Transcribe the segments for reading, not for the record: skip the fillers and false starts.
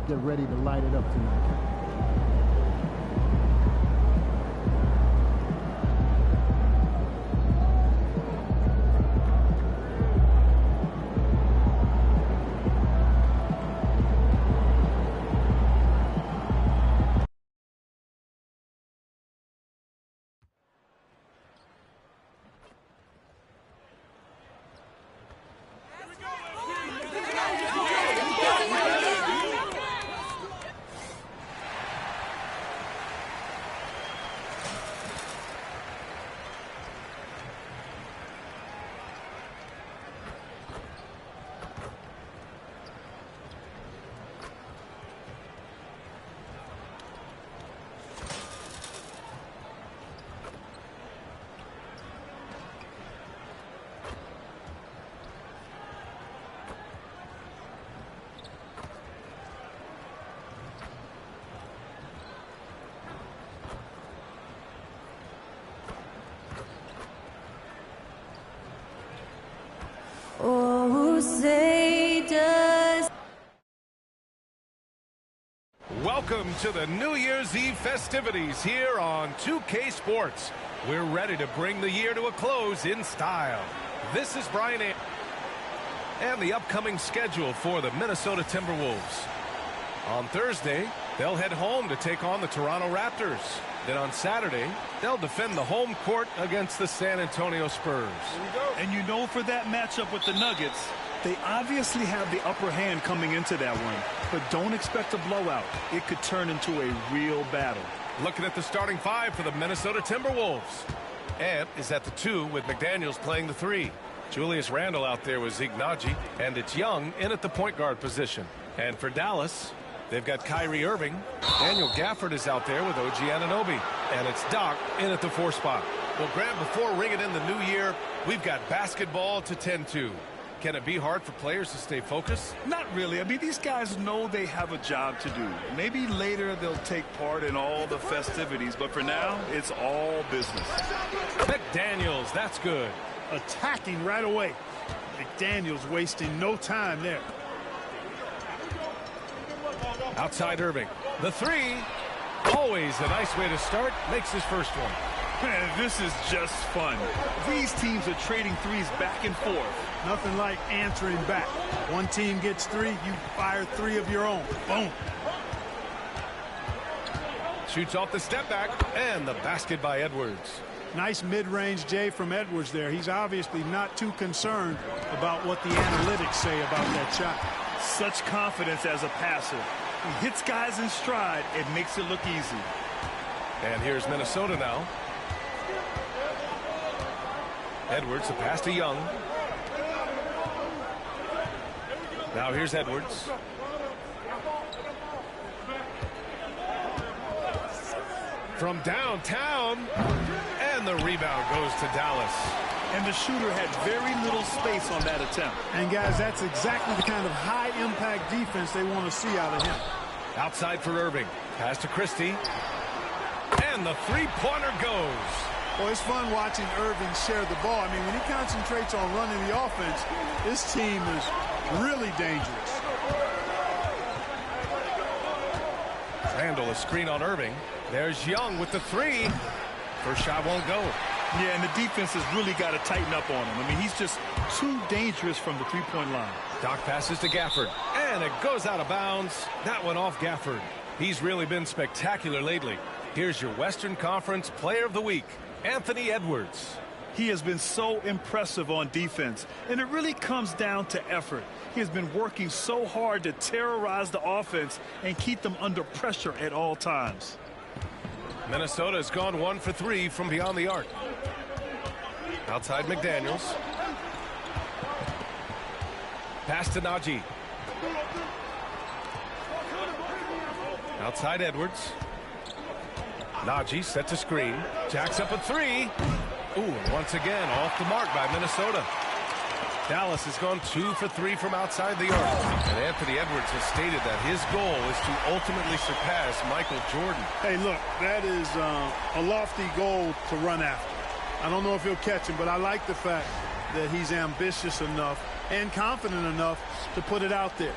get ready to light it up tonight. Oh, say does. Welcome to the New Year's Eve festivities here on 2K Sports. We're ready to bring the year to a close in style. This is Brian and the upcoming schedule for the Minnesota Timberwolves. On Thursday, they'll head home to take on the Toronto Raptors. Then on Saturday, they'll defend the home court against the San Antonio Spurs. And you know, for that matchup with the Nuggets, they obviously have the upper hand coming into that one. But don't expect a blowout. It could turn into a real battle. Looking at the starting five for the Minnesota Timberwolves. Ant is at the 2 with McDaniels playing the 3. Julius Randle out there with Zeke Naji. And it's Young in at the point guard position. And for Dallas, they've got Kyrie Irving. Daniel Gafford is out there with OG Anunoby. And it's Doc in at the 4 spot. Well, Grant, before ringing in the new year, we've got basketball to tend to. Can it be hard for players to stay focused? Not really. I mean, these guys know they have a job to do. Maybe later they'll take part in all the festivities, but for now, it's all business. McDaniels, that's good. Attacking right away. McDaniels wasting no time there. Outside Irving. The 3. Always a nice way to start. Makes his first one. Man, this is just fun. These teams are trading threes back and forth. Nothing like answering back. One team gets 3, you fire 3 of your own. Boom. Shoots off the step back, and the basket by Edwards. Nice mid-range J from Edwards there. He's obviously not too concerned about what the analytics say about that shot. Such confidence as a passer. He hits guys in stride. It makes it look easy. And here's Minnesota now. Edwards, the pass to Young. Now here's Edwards. From downtown. And the rebound goes to Dallas. And the shooter had very little space on that attempt. And, guys, that's exactly the kind of high-impact defense they want to see out of him. Outside for Irving. Pass to Christie. And the three-pointer goes. Well, it's fun watching Irving share the ball. I mean, when he concentrates on running the offense, this team is really dangerous. Randle, a screen on Irving. There's Young with the 3. First shot won't go. Yeah, and the defense has really got to tighten up on him. I mean, he's just too dangerous from the three-point line. Doc passes to Gafford, and it goes out of bounds. That one off Gafford. He's really been spectacular lately. Here's your Western Conference Player of the Week, Anthony Edwards. He has been so impressive on defense, and it really comes down to effort. He has been working so hard to terrorize the offense and keep them under pressure at all times. Minnesota has gone 1 for 3 from beyond the arc. Outside McDaniels. Pass to Naji. Outside Edwards. Naji set to screen. Jacks up a 3. Ooh, and once again, off the mark by Minnesota. Dallas has gone 2 for 3 from outside the arc. And Anthony Edwards has stated that his goal is to ultimately surpass Michael Jordan. Hey, look, that is a lofty goal to run after. I don't know if he'll catch him, but I like the fact that he's ambitious enough and confident enough to put it out there.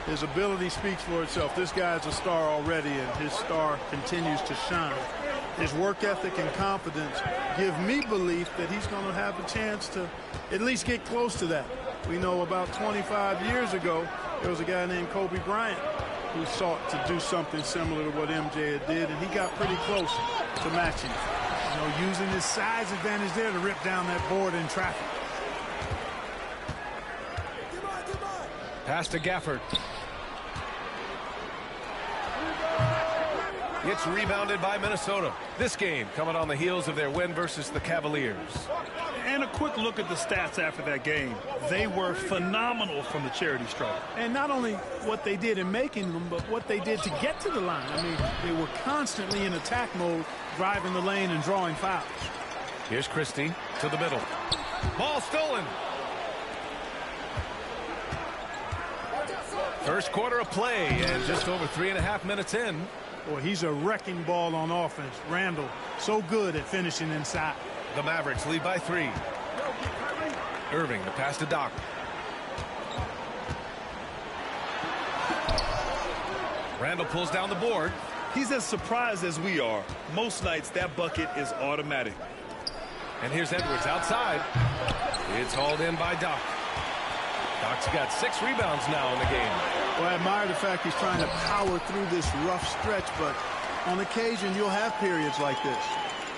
His ability speaks for itself. This guy's a star already, and his star continues to shine. His work ethic and confidence give me belief that he's going to have a chance to at least get close to that. We know about 25 years ago, there was a guy named Kobe Bryant who sought to do something similar to what MJ did, and he got pretty close to matching. You know, using his size advantage there to rip down that board in traffic. Pass to Gafford. It's rebounded by Minnesota. This game coming on the heels of their win versus the Cavaliers. And a quick look at the stats after that game. They were phenomenal from the charity stripe. And not only what they did in making them, but what they did to get to the line. I mean, they were constantly in attack mode, driving the lane and drawing fouls. Here's Christie to the middle. Ball stolen. First quarter of play, and just over 3.5 minutes in. Boy, he's a wrecking ball on offense. Randall, so good at finishing inside. The Mavericks lead by 3. Irving, the pass to Doc. Randall pulls down the board. He's as surprised as we are. Most nights, that bucket is automatic. And here's Edwards outside. It's hauled in by Doc. Doc's got 6 rebounds now in the game. Well, I admire the fact he's trying to power through this rough stretch, but on occasion you'll have periods like this.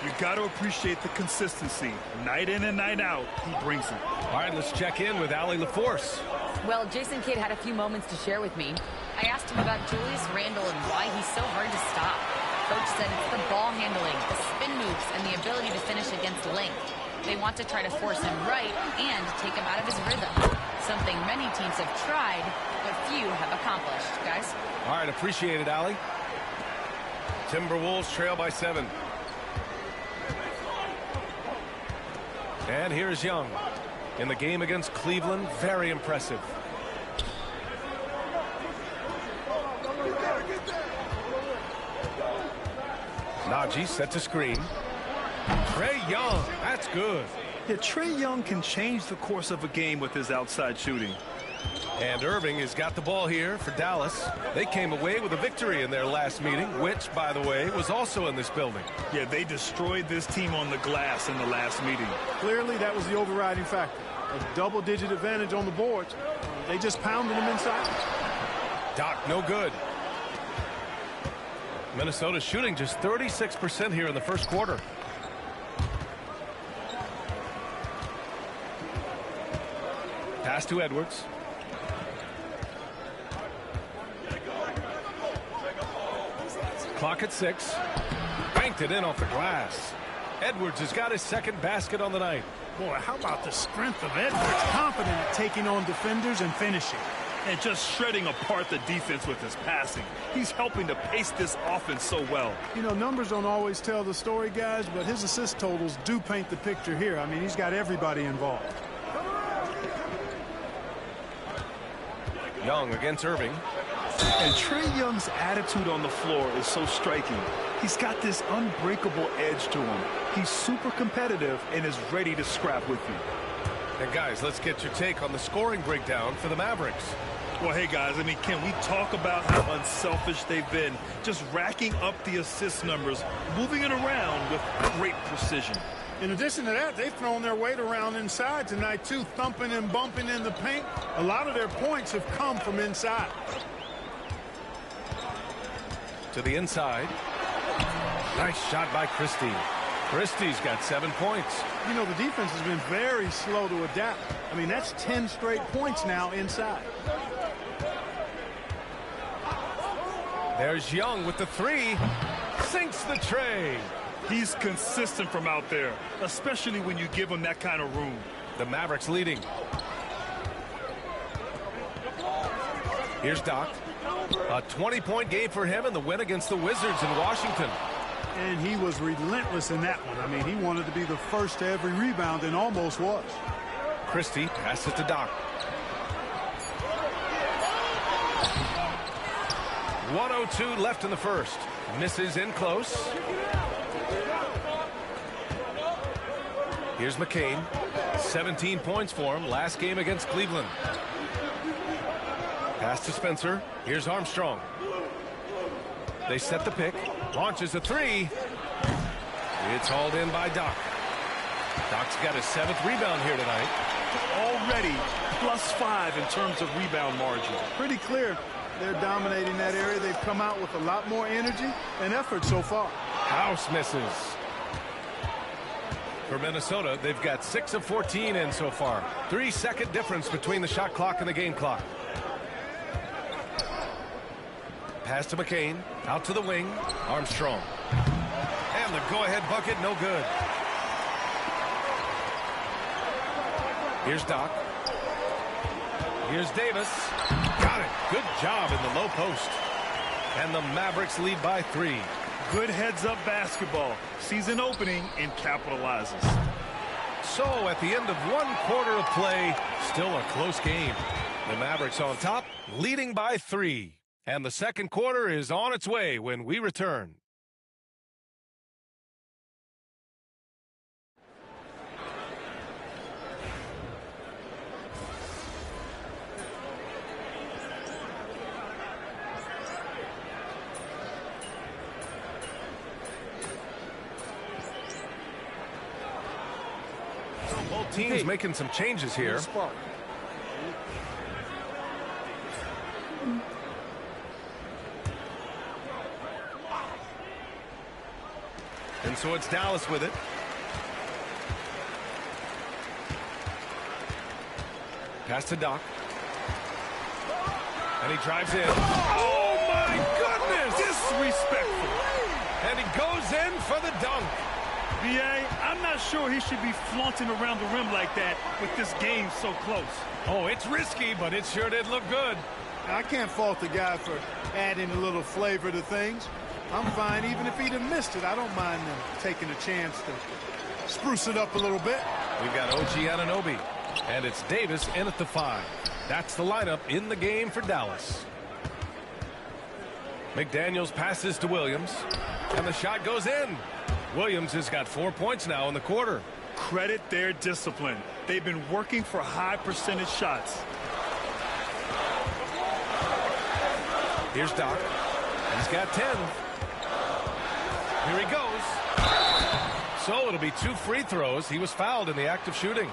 You got to appreciate the consistency. Night in and night out, he brings it. All right, let's check in with Allie LaForce. Well, Jason Kidd had a few moments to share with me. I asked him about Julius Randle and why he's so hard to stop. Coach said it's the ball handling, the spin moves, and the ability to finish against length. They want to try to force him right and take him out of his rhythm. Something many teams have tried, but few have accomplished. Guys? All right, appreciate it, Allie. Timberwolves trail by 7. And here's Young. In the game against Cleveland, very impressive. Najee sets a screen. Trae Young, that's good. Yeah, Trae Young can change the course of a game with his outside shooting. And Irving has got the ball here for Dallas. They came away with a victory in their last meeting, which, by the way, was also in this building. Yeah, they destroyed this team on the glass in the last meeting. Clearly, that was the overriding factor. A double-digit advantage on the boards. They just pounded them inside. Doc, no good. Minnesota shooting just 36% here in the first quarter. Pass to Edwards. Clock at 6. Banked it in off the glass. Edwards has got his second basket on the night. Boy, how about the strength of Edwards? Confident at taking on defenders and finishing. And just shredding apart the defense with his passing. He's helping to pace this offense so well. You know, numbers don't always tell the story, guys, but his assist totals do paint the picture here. I mean, he's got everybody involved. Young against Irving. And Trae Young's attitude on the floor is so striking. He's got this unbreakable edge to him. He's super competitive and is ready to scrap with you. And guys, let's get your take on the scoring breakdown for the Mavericks. Well, hey, guys, I mean, can we talk about how unselfish they've been? Just racking up the assist numbers, moving it around with great precision. In addition to that, they've thrown their weight around inside tonight, too, thumping and bumping in the paint. A lot of their points have come from inside. To the inside. Nice shot by Christie. Christie's got 7 points. You know, the defense has been very slow to adapt. I mean, that's 10 straight points now inside. There's Young with the 3. Sinks the tray. He's consistent from out there, especially when you give him that kind of room. The Mavericks leading. Here's Doc. A 20-point game for him in the win against the Wizards in Washington. And he was relentless in that one. I mean, he wanted to be the first to every rebound and almost was. Christie passes to Doc. 1:02 left in the first. Misses in close. Here's McCain. 17 points for him last game against Cleveland. Pass to Spencer. Here's Armstrong. They set the pick. Launches a three. It's hauled in by Doc. Doc's got his 7th rebound here tonight. Already +5 in terms of rebound margin. Pretty clear they're dominating that area. They've come out with a lot more energy and effort so far. House misses. For Minnesota, they've got 6 of 14 in so far. 3-second difference between the shot clock and the game clock. Pass to McCain. Out to the wing. Armstrong. And the go-ahead bucket, no good. Here's Doc. Here's Davis. Got it. Good job in the low post. And the Mavericks lead by 3. Good heads-up basketball. Sees an opening and capitalizes. So at the end of 1 quarter of play, still a close game. The Mavericks on top, leading by 3. And the second quarter is on its way when we return. Both teams making some changes here. And so it's Dallas with it. Pass to Doc. And he drives in. Oh, my goodness! Disrespectful. And he goes in for the dunk. B.A., I'm not sure he should be flaunting around the rim like that with this game so close. Oh, it's risky, but it sure did look good. I can't fault the guy for adding a little flavor to things. I'm fine even if he'd have missed it. I don't mind them taking a chance to spruce it up a little bit. We've got OG Anunoby, and it's Davis in at the 5. That's the lineup in the game for Dallas. McDaniels passes to Williams, and the shot goes in. Williams has got 4 points now in the quarter. Credit their discipline. They've been working for high percentage shots. Here's Doc. He's got 10. Here he goes. So it'll be 2 free throws. He was fouled in the act of shooting.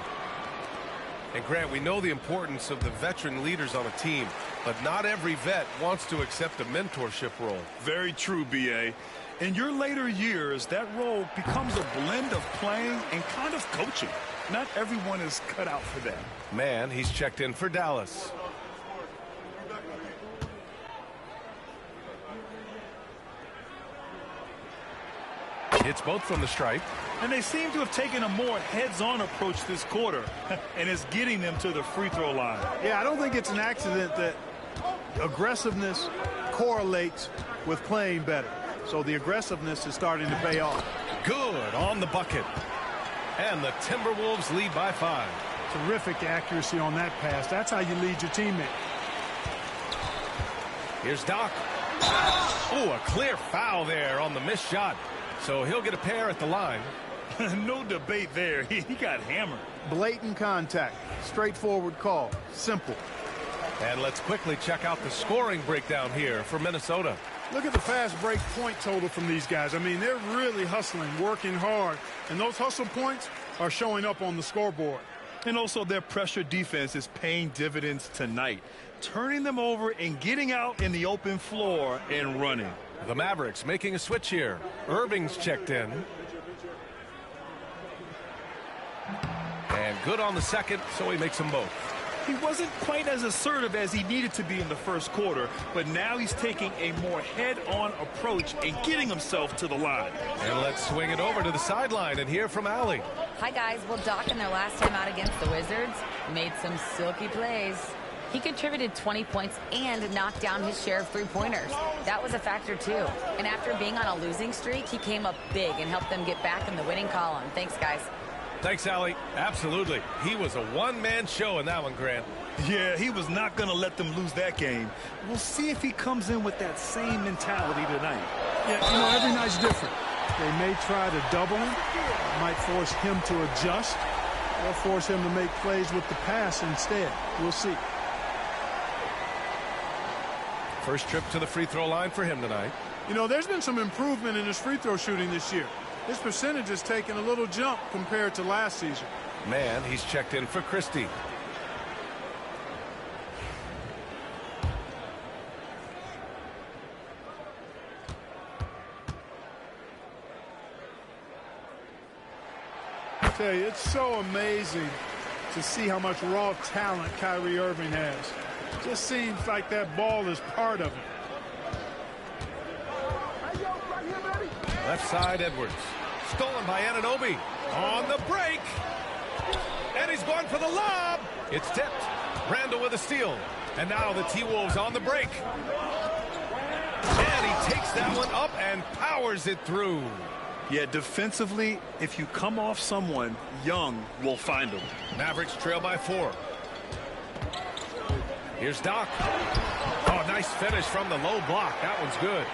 And Grant, we know the importance of the veteran leaders on a team, but not every vet wants to accept a mentorship role. Very true, B.A. In your later years, that role becomes a blend of playing and kind of coaching. Not everyone is cut out for that. Man, he's checked in for Dallas. It's both from the stripe. And they seem to have taken a more heads-on approach this quarter, and it's getting them to the free throw line. Yeah, I don't think it's an accident that aggressiveness correlates with playing better. So the aggressiveness is starting to pay off. Good on the bucket. And the Timberwolves lead by 5. Terrific accuracy on that pass. That's how you lead your teammate. Here's Doc. Oh, a clear foul there on the missed shot. So he'll get a pair at the line. No debate there. He got hammered. Blatant contact. Straightforward call. Simple. And let's quickly check out the scoring breakdown here for Minnesota. Look at the fast break point total from these guys. I mean, they're really hustling, working hard. And those hustle points are showing up on the scoreboard. And also their pressure defense is paying dividends tonight, turning them over and getting out in the open floor and running. The Mavericks making a switch here. Irving's checked in. And good on the second, so he makes them both. He wasn't quite as assertive as he needed to be in the first quarter, but now he's taking a more head-on approach and getting himself to the line. And let's swing it over to the sideline and hear from Allie. Hi, guys. Well, Doc, in their last time out against the Wizards, made some silky plays. He contributed 20 points and knocked down his share of three-pointers. That was a factor, too. And after being on a losing streak, he came up big and helped them get back in the winning column. Thanks, guys. Thanks, Allie. Absolutely. He was a one-man show in that one, Grant. Yeah, he was not going to let them lose that game. We'll see if he comes in with that same mentality tonight. Yeah, every night's different. They may try to double him. Might force him to adjust. Or force him to make plays with the pass instead. We'll see. First trip to the free throw line for him tonight. You know, there's been some improvement in his free throw shooting this year. His percentage has taken a little jump compared to last season. Man, he's checked in for Christie. I tell you, it's so amazing to see how much raw talent Kyrie Irving has. Just seems like that ball is part of it. Left side, Edwards. Stolen by Anunoby. On the break. And he's going for the lob. It's tipped. Randall with a steal. And now the T-Wolves on the break. And he takes that one up and powers it through. Yeah, defensively, if you come off someone, Young will find him. Mavericks trail by 4. Here's Doc. Oh, nice finish from the low block. That one's good.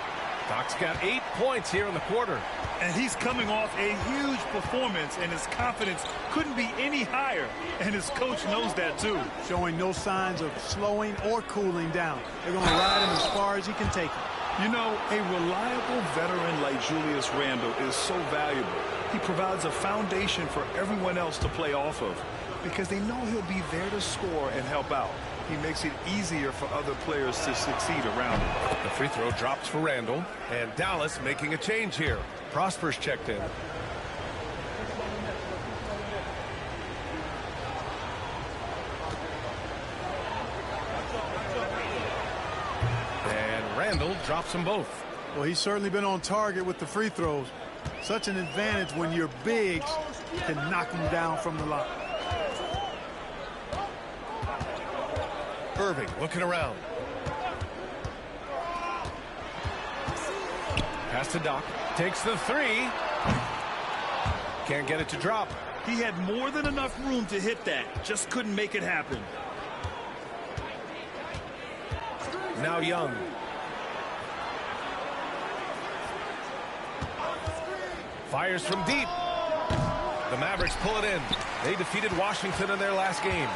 Doc's got 8 points here in the quarter. And he's coming off a huge performance, and his confidence couldn't be any higher. And his coach knows that, too. Showing no signs of slowing or cooling down. They're going to ride him as far as he can take him. You know, a reliable veteran like Julius Randle is so valuable. He provides a foundation for everyone else to play off of because they know he'll be there to score and help out. He makes it easier for other players to succeed around him. The free throw drops for Randall, and Dallas making a change here. Prosper's checked in. And Randall drops them both. Well, he's certainly been on target with the free throws. Such an advantage when your bigs can knock them down from the line. Irving looking around. Pass to Doc. Takes the 3. Can't get it to drop. He had more than enough room to hit that. Just couldn't make it happen. Now Young. Fires from deep. The Mavericks pull it in. They defeated Washington in their last game.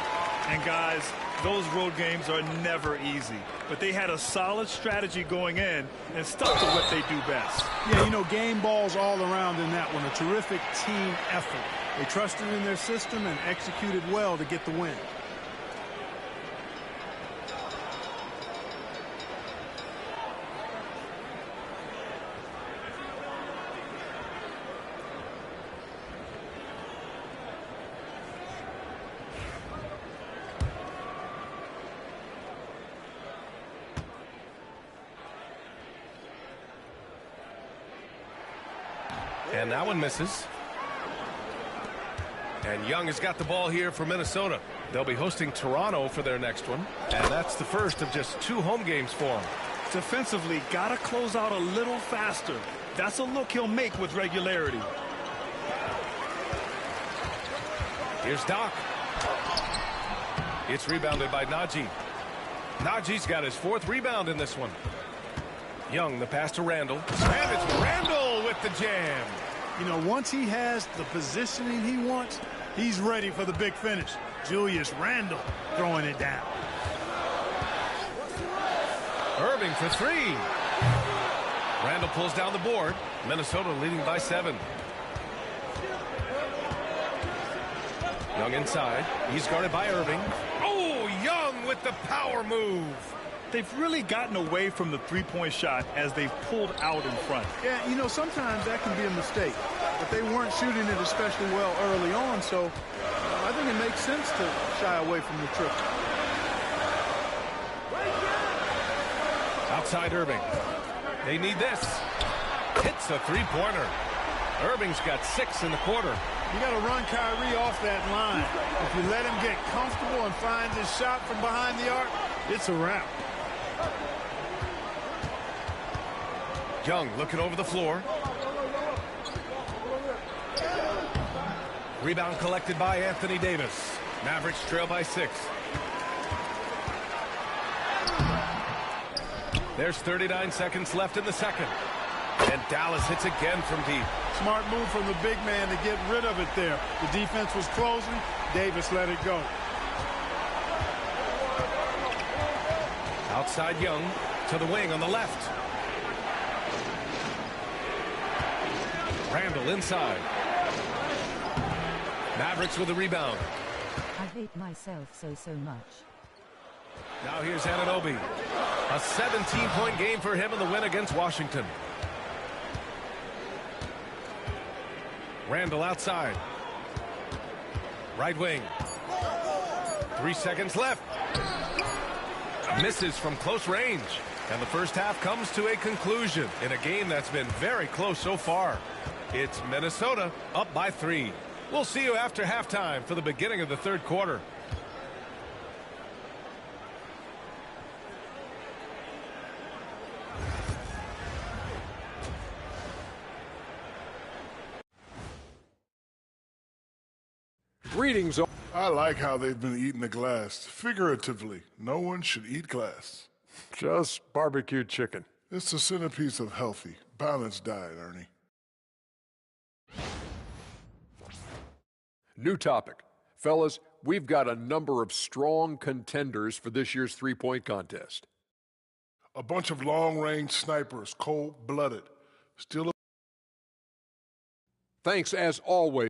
And guys, those road games are never easy. But they had a solid strategy going in and stuck to what they do best. Yeah, you know, game balls all around in that one. A terrific team effort. They trusted in their system and executed well to get the win. And that one misses. And Young has got the ball here for Minnesota. They'll be hosting Toronto for their next one. And that's the first of just 2 home games for them. Defensively, got to close out a little faster. That's a look he'll make with regularity. Here's Doc. It's rebounded by Najee. Najee's got his 4th rebound in this one. Young, the pass to Randall. And it's Randall with the jam. You know, once he has the positioning he wants, he's ready for the big finish. Julius Randle throwing it down. Irving for 3. Randall pulls down the board. Minnesota leading by 7. Young inside. He's guarded by Irving. Oh, Young with the power move. They've really gotten away from the three-point shot as they've pulled out in front. Yeah, you know, sometimes that can be a mistake. But they weren't shooting it especially well early on, so I think it makes sense to shy away from the triple. Outside Irving. They need this. Hits a 3-pointer. Irving's got 6 in the quarter. You got to run Kyrie off that line. If you let him get comfortable and find his shot from behind the arc, it's a wrap. Young looking over the floor. Rebound collected by Anthony Davis. Mavericks trail by 6. There's 39 seconds left in the second. And Dallas hits again from deep. Smart move from the big man to get rid of it there. The defense was closing. Davis let it go. Outside Young to the wing on the left. Randall inside. Mavericks with the rebound. I hate myself so much. Now here's Anunoby. A 17-point game for him in the win against Washington. Randall outside. Right wing. 3 seconds left. Misses from close range. And the first half comes to a conclusion in a game that's been very close so far. It's Minnesota up by 3. We'll see you after halftime for the beginning of the third quarter. Greetings. I like how they've been eating the glass. Figuratively, no one should eat glass. Just barbecued chicken. It's the centerpiece of healthy, balanced diet, Ernie. New topic. Fellas, we've got a number of strong contenders for this year's three-point contest. A bunch of long-range snipers, cold-blooded. Still. Thanks, as always.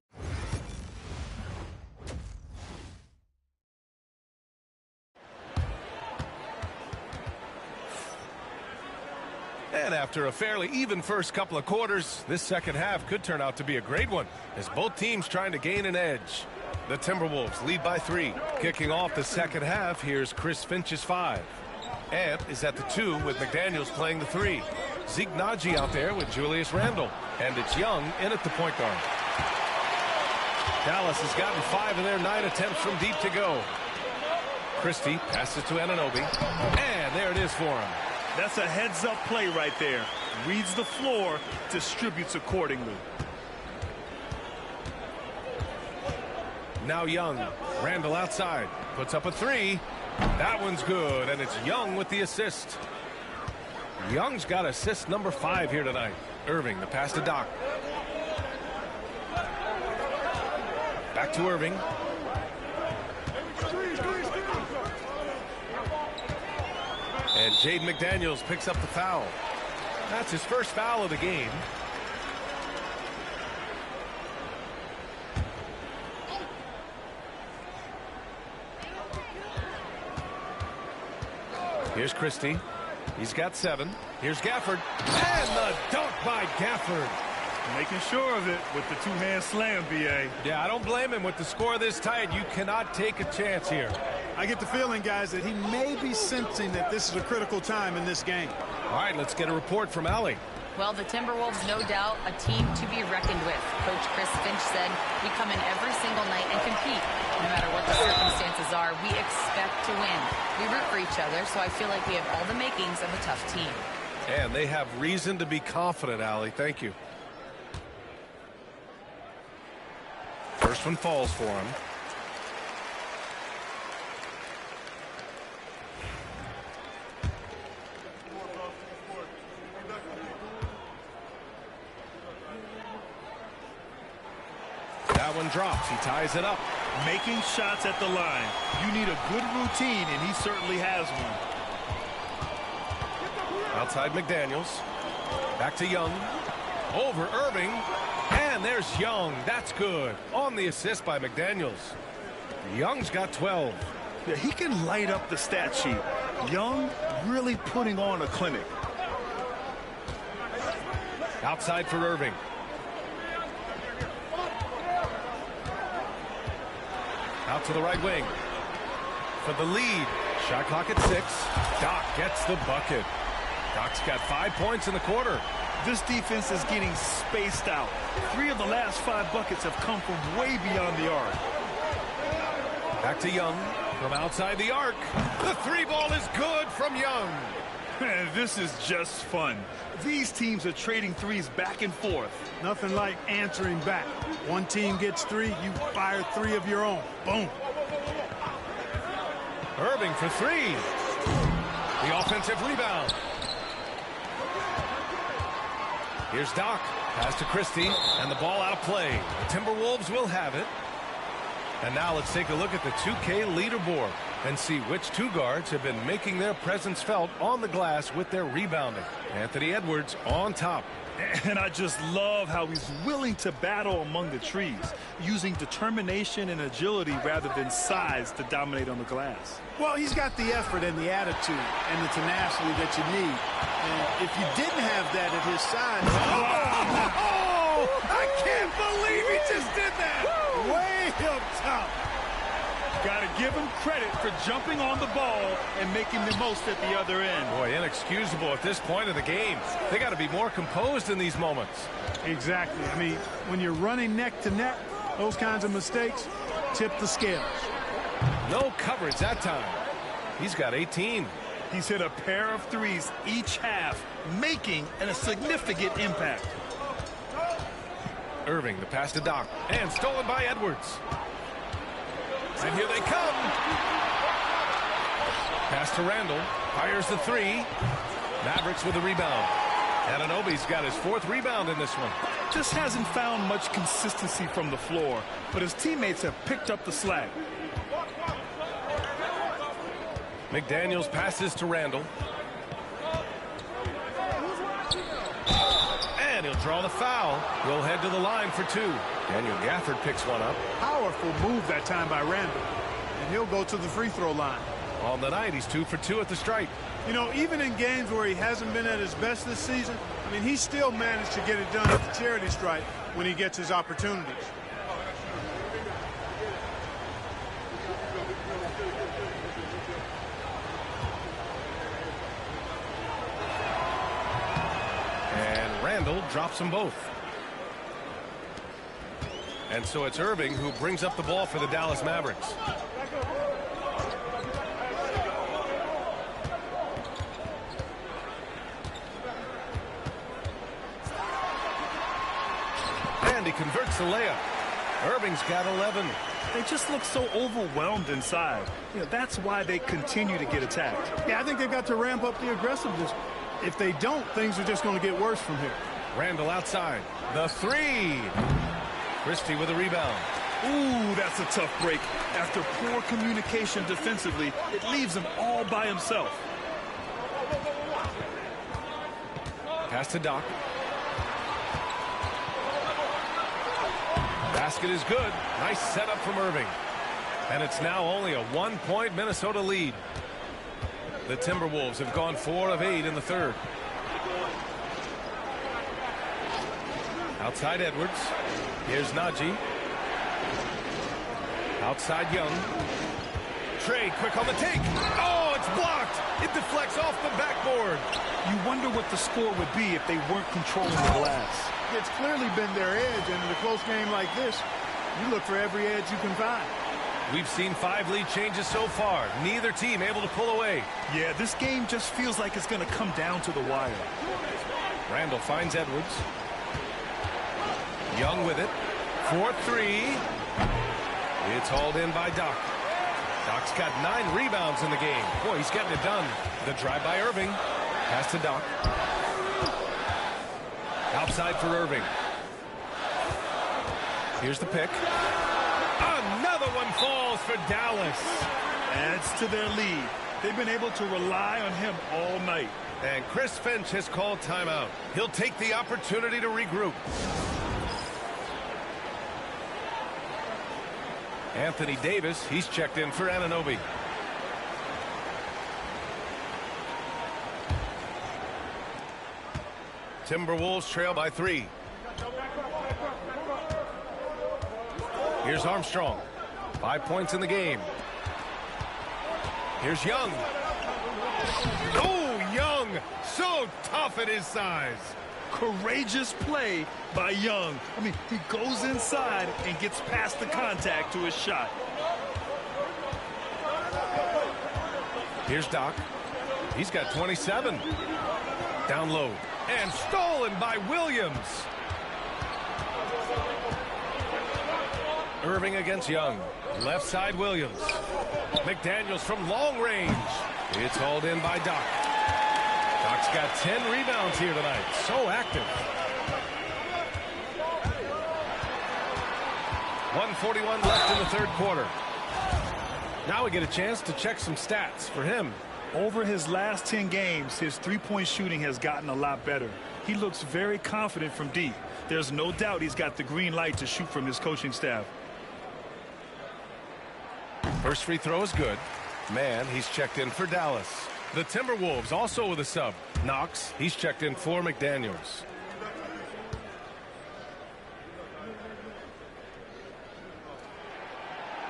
And after a fairly even first couple of quarters, this second half could turn out to be a great one, as both teams trying to gain an edge. The Timberwolves lead by 3. Kicking off the second half, here's Chris Finch's 5. Ant is at the 2 with McDaniels playing the 3. Zeke Nnaji out there with Julius Randle. And it's Young in at the point guard. Dallas has gotten 5 of their 9 attempts from deep to go. Christie passes to Anunoby. And there it is for him. That's a heads-up play right there. Reads the floor, distributes accordingly. Now Young. Randall outside. Puts up a 3. That one's good, and it's Young with the assist. Young's got assist number 5 here tonight. Irving, the pass to Doc. Back to Irving. And Jaden McDaniels picks up the foul. That's his first foul of the game. Here's Christie. He's got 7. Here's Gafford. And the dunk by Gafford. Making sure of it with the two-hand slam, B.A. Yeah, I don't blame him. With the score this tight, you cannot take a chance here. I get the feeling, guys, that he may be sensing that this is a critical time in this game. All right, let's get a report from Allie. Well, the Timberwolves, no doubt, a team to be reckoned with. Coach Chris Finch said, we come in every single night and compete. No matter what the circumstances are, we expect to win. We root for each other, so I feel like we have all the makings of a tough team. And they have reason to be confident, Allie. Thank you. First one falls for him. That one drops. He ties it up. Making shots at the line. You need a good routine, and he certainly has one. Outside McDaniels. Back to Young. Over Irving. And there's Young. That's good. On the assist by McDaniels. Young's got 12. Yeah, he can light up the stat sheet. Young really putting on a clinic. Outside for Irving. Out to the right wing. For the lead. Shot clock at 6. Doc gets the bucket. Doc's got 5 points in the quarter. This defense is getting spaced out. 3 of the last 5 buckets have come from way beyond the arc. Back to Young from outside the arc. The 3 ball is good from Young. Man, this is just fun. These teams are trading threes back and forth. Nothing like answering back. One team gets 3, you fire 3 of your own. Boom. Irving for 3. The offensive rebound. Here's Doc. Pass to Christie. And the ball out of play. The Timberwolves will have it. And now let's take a look at the 2K leaderboard. and see which two guards have been making their presence felt on the glass with their rebounding. Anthony Edwards on top. And I just love how he's willing to battle among the trees, using determination and agility rather than size to dominate on the glass. Well, he's got the effort and the attitude and the tenacity that you need. And if you didn't have that at his side... Oh, I can't believe he just did that! Way up top. Got to give him credit for jumping on the ball and making the most at the other end. Boy, inexcusable at this point of the game. They got to be more composed in these moments. Exactly. I mean, when you're running neck to neck, those kinds of mistakes tip the scales. No coverage that time. He's got 18. He's hit a pair of threes each half, making a significant impact. Irving, the pass to Doc, and stolen by Edwards. And here they come. Pass to Randall. Fires the three. Mavericks with a rebound. Anunoby's got his 4th rebound in this one. Just hasn't found much consistency from the floor, but his teammates have picked up the slack. McDaniels passes to Randall. And he'll draw the foul. He'll head to the line for 2. Daniel Gafford picks one up. Powerful move that time by Randall. And he'll go to the free throw line. On the night, he's 2 for 2 at the stripe. You know, even in games where he hasn't been at his best this season, I mean, he still managed to get it done at the charity stripe when he gets his opportunities. And Randall drops them both. And so it's Irving who brings up the ball for the Dallas Mavericks. And he converts the layup. Irving's got 11. They just look so overwhelmed inside. You know, that's why they continue to get attacked. Yeah, I think they've got to ramp up the aggressiveness. If they don't, things are just going to get worse from here. Randall outside. The three. Christie with a rebound. Ooh, that's a tough break. After poor communication defensively, it leaves him all by himself. Pass to Doc. Basket is good. Nice setup from Irving. And it's now only a 1-point Minnesota lead. The Timberwolves have gone 4 of 8 in the third. Outside Edwards. Here's Najee. Outside Young. Trey quick on the take. Oh, it's blocked. It deflects off the backboard. You wonder what the score would be if they weren't controlling the glass. It's clearly been their edge, and in a close game like this, you look for every edge you can find. We've seen 5 lead changes so far. Neither team able to pull away. Yeah, this game just feels like it's going to come down to the wire. Randall finds Edwards. Young with it. 4-3. It's hauled in by Doc. Doc's got 9 rebounds in the game. Boy, he's getting it done. The drive by Irving. Pass to Doc. Outside for Irving. Here's the pick. Another one falls for Dallas. Adds to their lead. They've been able to rely on him all night. And Chris Finch has called timeout. He'll take the opportunity to regroup. Anthony Davis, he's checked in for Anunoby. Timberwolves trail by 3. Here's Armstrong. 5 points in the game. Here's Young. Oh, Young, so tough at his size. Courageous play by Young. I mean, he goes inside and gets past the contact to his shot. Here's Doc. He's got 27. Down low. And stolen by Williams. Irving against Young. Left side Williams. McDaniels from long range. It's hauled in by Doc. Doc's got 10 rebounds here tonight. So active. 1:41 left in the third quarter. Now we get a chance to check some stats for him. Over his last 10 games, his three-point shooting has gotten a lot better. He looks very confident from deep. There's no doubt he's got the green light to shoot from his coaching staff. First free throw is good. Man, he's checked in for Dallas. The Timberwolves also with a sub. Knox, he's checked in for McDaniels.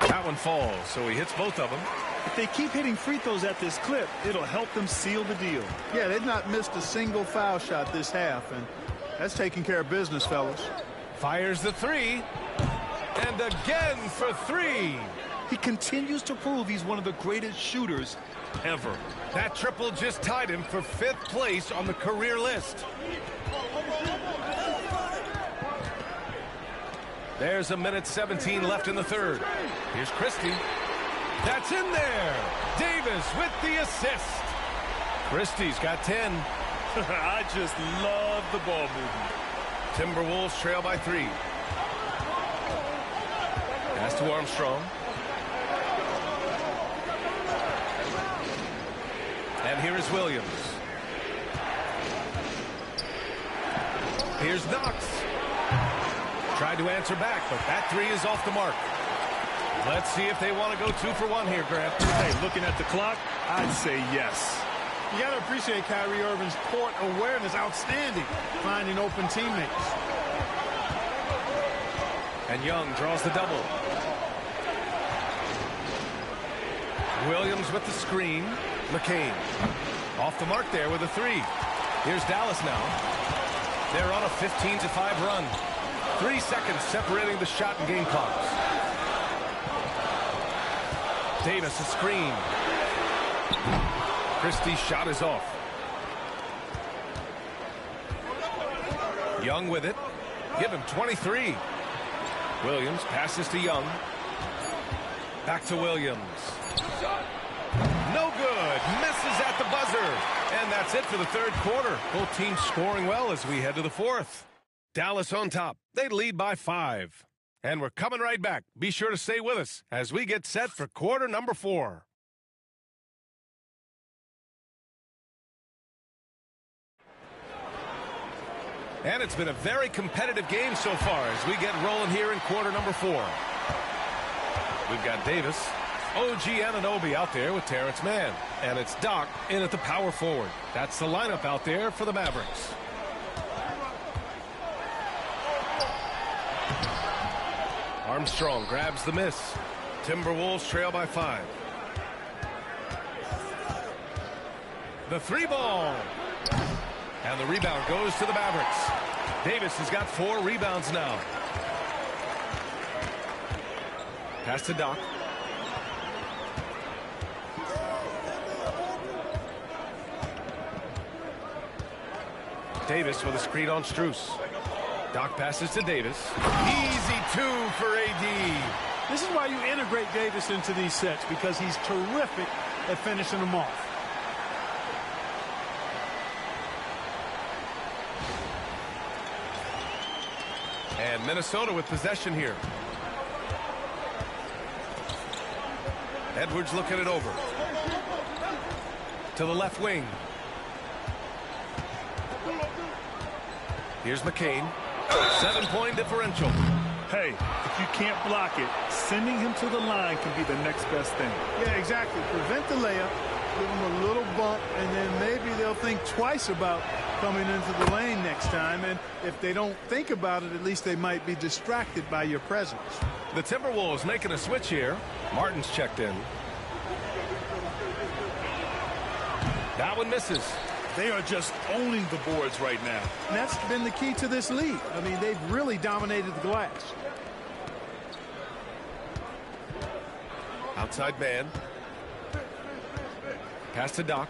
That one falls, so he hits both of them. If they keep hitting free throws at this clip, it'll help them seal the deal. Yeah, they've not missed a single foul shot this half, and that's taking care of business, fellas. Fires the three. And again for three. He continues to prove he's one of the greatest shooters ever. That triple just tied him for 5th place on the career list. There's a minute 17 left in the third. Here's Christie. That's in there. Davis with the assist. Christie's got 10. I just love the ball movement. Timberwolves trail by 3. Pass to Armstrong. And here is Williams. Here's Knox. Tried to answer back, but that 3 is off the mark. Let's see if they want to go 2 for 1 here, Grant. Hey, looking at the clock, I'd say yes. You got to appreciate Kyrie Irving's court awareness. Outstanding. Finding open teammates. And Young draws the double. Williams with the screen. McCain off the mark there with a 3. Here's Dallas now. They're on a 15-5 run. 3 seconds separating the shot and game clocks. Davis a screen. Christie's shot is off. Young with it. Give him 23. Williams passes to Young. Back to Williams. No good. Misses at the buzzer. And that's it for the third quarter. Both teams scoring well as we head to the fourth. Dallas on top. They lead by 5. And we're coming right back. Be sure to stay with us as we get set for quarter number 4. And it's been a very competitive game so far as we get rolling here in quarter number 4. We've got Davis, OG Anunoby out there with Terrence Mann. And it's Doc in at the power forward. That's the lineup out there for the Mavericks. Armstrong grabs the miss. Timberwolves trail by 5. The 3 ball. And the rebound goes to the Mavericks. Davis has got 4 rebounds now. Pass to Doc. Davis with a screen on Strus. Doc passes to Davis. Easy 2 for AD. This is why you integrate Davis into these sets, because he's terrific at finishing them off. And Minnesota with possession here. Edwards looking it over. To the left wing. Here's McCain. 7-point differential. Hey, if you can't block it, sending him to the line can be the next best thing. Yeah, exactly. Prevent the layup, give him a little bump, and then maybe they'll think twice about coming into the lane next time. And if they don't think about it, at least they might be distracted by your presence. The Timberwolves making a switch here. Martin's checked in. That one misses. They are just owning the boards right now. And that's been the key to this league. I mean, they've really dominated the glass. Outside man. Pass to Doc.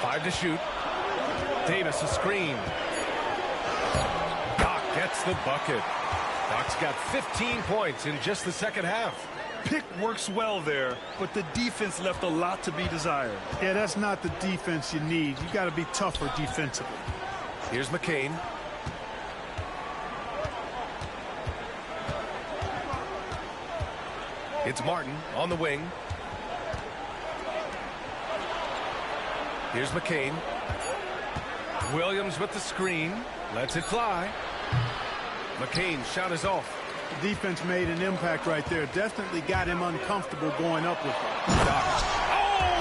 5 to shoot. Davis a screen. Doc gets the bucket. Doc's got 15 points in just the second half. Pick works well there, but the defense left a lot to be desired. Yeah, that's not the defense you need. You got to be tougher defensively. Here's McCain. It's Martin on the wing. Here's McCain. Williams with the screen. Lets it fly. McCain's shot is off. The defense made an impact right there. Definitely got him uncomfortable going up with it. Oh,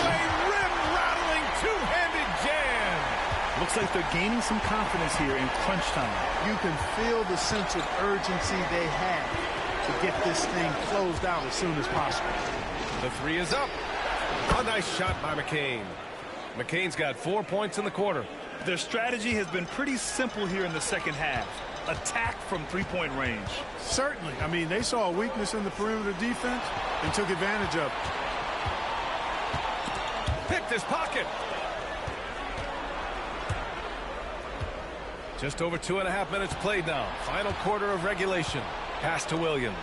a rim-rattling two-handed jam. Looks like they're gaining some confidence here in crunch time. You can feel the sense of urgency they have to get this thing closed out as soon as possible. The three is up. A nice shot by McCain. McCain's got 4 points in the quarter. Their strategy has been pretty simple here in the second half. Attack from three-point range. Certainly. I mean, they saw a weakness in the perimeter defense and took advantage of it. Picked his pocket. Just over 2.5 minutes played now. Final quarter of regulation. Pass to Williams.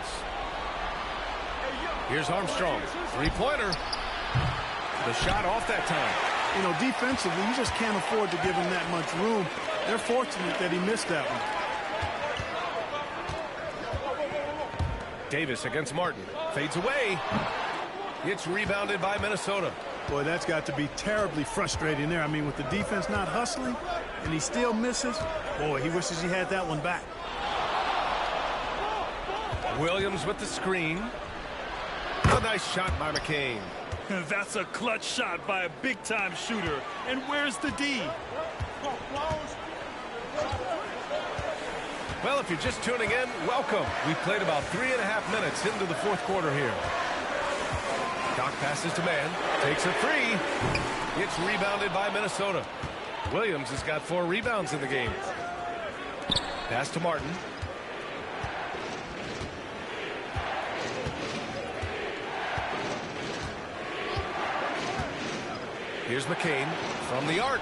Here's Armstrong. Three-pointer. The shot off that time. You know, defensively, you just can't afford to give him that much room. They're fortunate that he missed that one. Davis against Martin. Fades away. It's rebounded by Minnesota. Boy, that's got to be terribly frustrating there. I mean, with the defense not hustling and he still misses, boy, he wishes he had that one back. Williams with the screen. A nice shot by McCain. That's a clutch shot by a big-time shooter. And where's the D? Well, if you're just tuning in, welcome. We've played about 3.5 minutes into the fourth quarter here. Doc passes to man. Takes a three. It's rebounded by Minnesota. Williams has got 4 rebounds in the game. Pass to Martin. Here's McCain from the arc.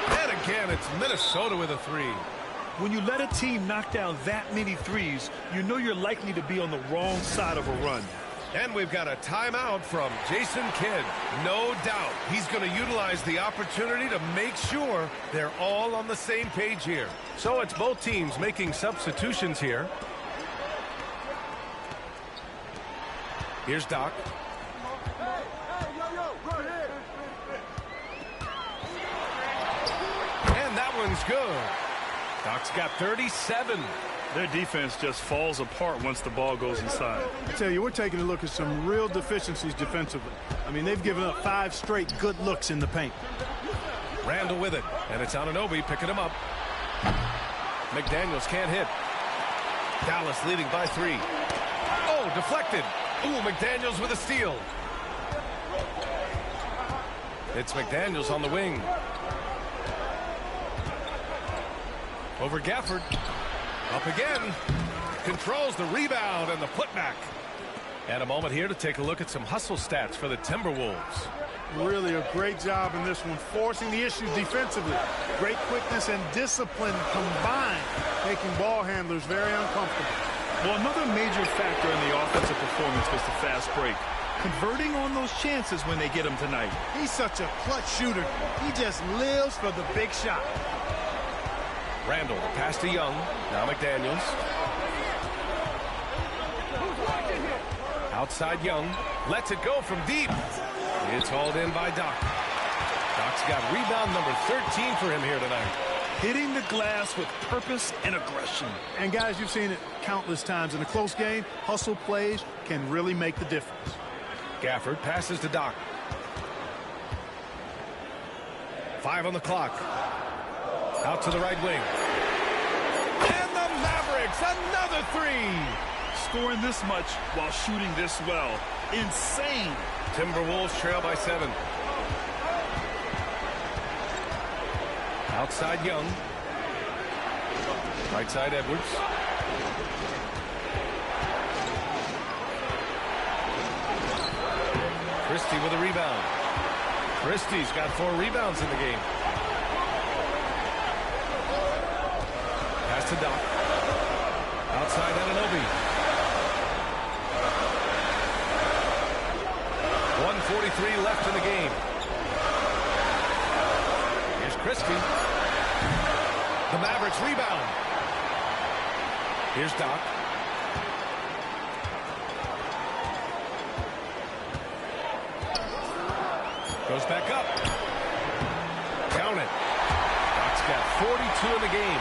And again, it's Minnesota with a three. When you let a team knock down that many threes, you know you're likely to be on the wrong side of a run. And we've got a timeout from Jason Kidd. No doubt he's going to utilize the opportunity to make sure they're all on the same page here. So it's both teams making substitutions here. Here's Doc. And that one's good. Doc's got 37. Their defense just falls apart once the ball goes inside. I tell you, we're taking a look at some real deficiencies defensively. I mean, they've given up 5 straight good looks in the paint. Randall with it, and it's Anunoby picking him up. McDaniels can't hit. Dallas leading by 3. Oh, deflected. Ooh, McDaniels with a steal. It's McDaniels on the wing. Over Gafford. Up again. Controls the rebound and the putback. And a moment here to take a look at some hustle stats for the Timberwolves. Really a great job in this one, forcing the issues defensively. Great quickness and discipline combined, making ball handlers very uncomfortable. Well, another major factor in the offensive performance was the fast break. Converting on those chances when they get them tonight. He's such a clutch shooter. He just lives for the big shot. Randall, pass to Young. Now McDaniels. Outside Young. Lets it go from deep. It's hauled in by Doc. Doc's got rebound number 13 for him here tonight. Hitting the glass with purpose and aggression. And guys, you've seen it countless times. In a close game, hustle plays can really make the difference. Gafford passes to Doc. 5 on the clock. Out to the right wing. And the Mavericks, another 3. Scoring this much while shooting this well. Insane. Timberwolves trail by 7. Outside Young. Right side Edwards. Christie with a rebound. Christie's got 4 rebounds in the game. Pass to Doc. Outside Anunoby. 1:43 left in the game. Here's Christie. The Mavericks rebound. Here's Doc. Goes back up. Count it. Doc's got 42 in the game.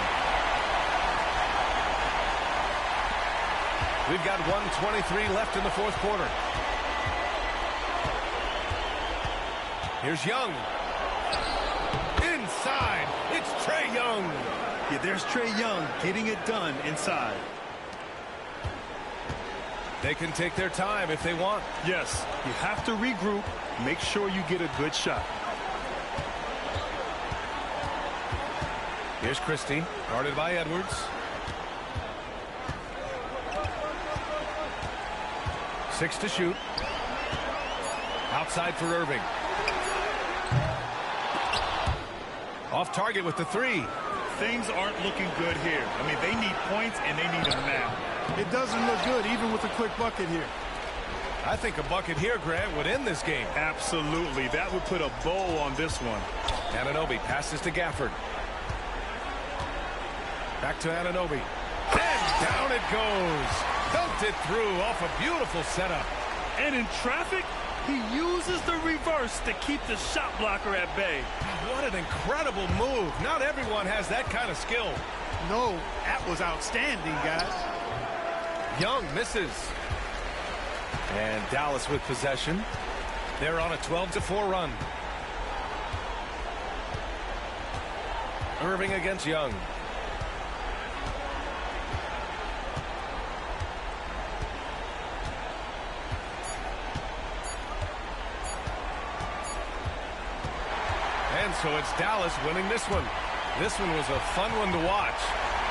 We've got 1:23 left in the fourth quarter. Here's Young. Inside. It's Trae Young. Yeah, there's Trae Young getting it done inside. They can take their time if they want. Yes, you have to regroup. Make sure you get a good shot. Here's Christie, guarded by Edwards. 6 to shoot. Outside for Irving. Off target with the 3. Things aren't looking good here. I mean, they need points, and they need them now. It doesn't look good, even with a quick bucket here. I think a bucket here, Grant, would end this game. Absolutely. That would put a bow on this one. Anunoby passes to Gafford. Back to Anunoby. And down it goes. Dunked it through off a beautiful setup. And in traffic, he uses the reverse to keep the shot blocker at bay. What an incredible move. Not everyone has that kind of skill. No, that was outstanding, guys. Young misses. And Dallas with possession. They're on a 12-4 run. Irving against Young. And so it's Dallas winning this one. This one was a fun one to watch.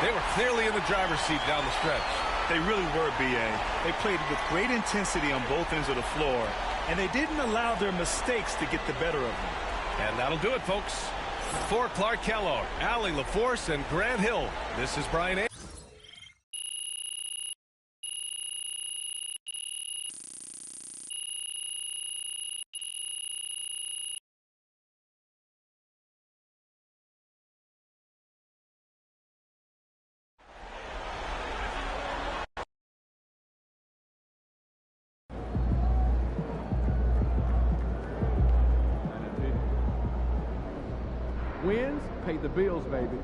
They were clearly in the driver's seat down the stretch. They really were, B.A. They played with great intensity on both ends of the floor, and they didn't allow their mistakes to get the better of them. And that'll do it, folks. For Clark Kellogg, Allie LaForce, and Grant Hill, this is Brian A. Wins pay the bills, baby.